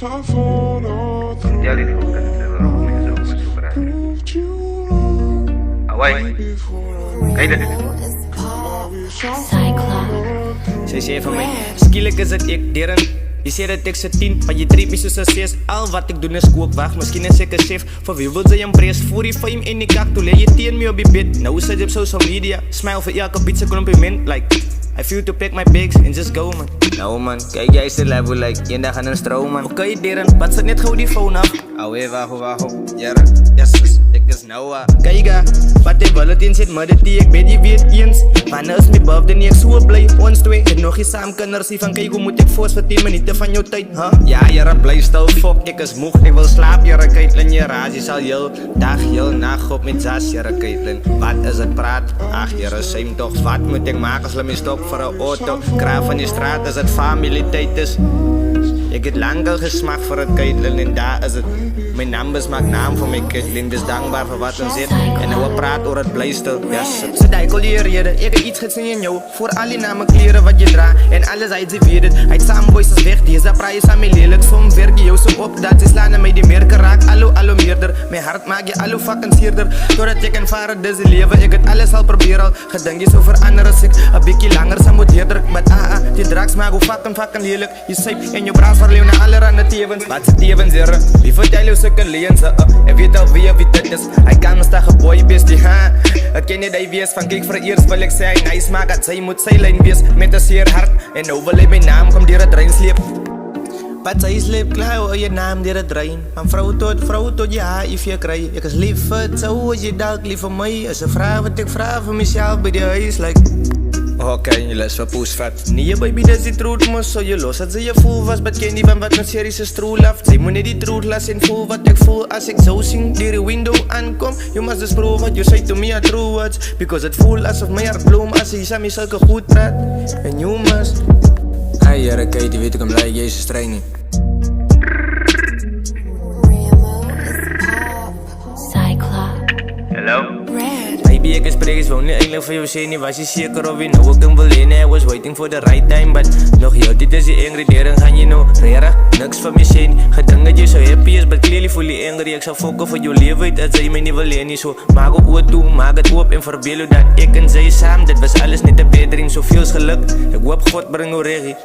Ya le digo que te lo robo, me superar. Away. Kijk Zij zei van mij, skielik is het ik, deren. Je zei dat ik ze 10, maar je treedt me zoals een 6. Al wat ik doe is kookwacht, misschien is ik een chef. Voor wie wil ze een prijs voor die fame in die kak? Toen leer je tegen me op je bed. Nou zit je op social media, smile voor elke pizza compliment. Like, I feel to pack my bags and just go man. Nou man, kijk jij is de level like, je dag aan een stroom man. Oké deren, wat zit net gauw die phone af? Alweer wacht, jaren, yes, ik is nou kijk wat hij wel het in zit, maar die ik weet je weet eens. Wanneer is mijn buff, dan ik zo blij, ons twee. Het nog eens samen kunnen zien van kijk hoe moet ik voors voor 10 minuten van jouw tijd, huh? Ja, jaren blijf stil, fuck, ik is moeg, ik wil slaap, jaren Caitlin, je raas, je zal heel dag, heel nacht op met zas, jaren Caitlin. Wat is het praat? Ach, jaren zijn toch, wat moet ik maken als me stop voor een auto? Kraaf van die straat als het familietijd is. Ik heb lang al gesmaakt voor het Caitlin en daar is het. Mijn naam maakt naam voor mijn Caitlin, dus dankbaar voor wat er zit. En nou we praten over het blijstel, yes. Ze dijkel je reden, ik heb iets gezien in jou. Voor al die namen kleren wat je draagt en alles uit ze weet het. Uit samen boys is weg, deze prijs aan mij lelijk. Soms werk je jou zo op dat ze slaan en mij die merken raak. Allo meerder, mijn hart maak je allo fucking zeerder. Doordat ik kan varen deze leven, ik het alles al probeer al. Gedenk je zo veranderen als ik een beetje langer zou moet eerder. Maar die drugs maken hoe fucking lelijk. Je zeep in je braas verleeuw naar alle randen tevens. Wat ze tevens zeggen, wie vertel je zulke leens, en weet al wie dit is. Hij kan me staan geboy bestie, ha. Ik ken niet die wees van kijk voor eerst wil ik zeggen. Nice maak dat zij moet zijn lijn wees. Met een zeer hart, en nou wil ik mijn naam komt die het rein sleep. Wat zij sleep, klaar hoor je naam die het rein. Van vrouw tot je HIV krijg. Ik is lief voor het zo als je dalk lief voor mij. Als ze vragen wat ik vraag voor mezelf bij die huis, like. Oké, je les van poesvat. Nee, baby, dat is die truth, maar zo je los. Dat ze je voel was, maar ken die van wat een serieuze stroel af. Zij moet niet die truth laten voel wat ik voel als ik zo zing. Die de window aankom, you must just prove what you say to me are true words. Because it voel alsof mijn hart bloem als je samen zulke goed praat. And you must. Hey, jaren Kate, die weet ik hem blij, Jezus training. Hello? Baby, ik is pregels, wou niet eigenlijk voor jou zijn. Nie was je zeker of je nou ook dan wil lenen. I was waiting for the right time, but nog heel dit is die angry deren gaan je nou rare. Niks van me zijn. Gedink dat je zo happy is, but clearly voel je angry. Ik zou fokken voor jou leven, dat zij mij niet wil lenen. Zo maak op oor toe, maak het op en verbeel je dat ik en zij samen. Dit was alles niet de bedring, zoveel geluk. Ik hoop God breng jou regie.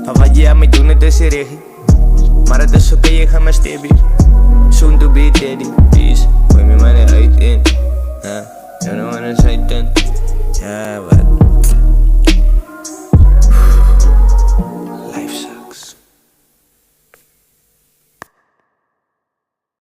Van wat je aan mij doen, het is je regie. Maar het is oké, ik ga maar stevig. Soon to be daddy, peace. Gooi me maar niet uit in. You don't wanna say that. Yeah,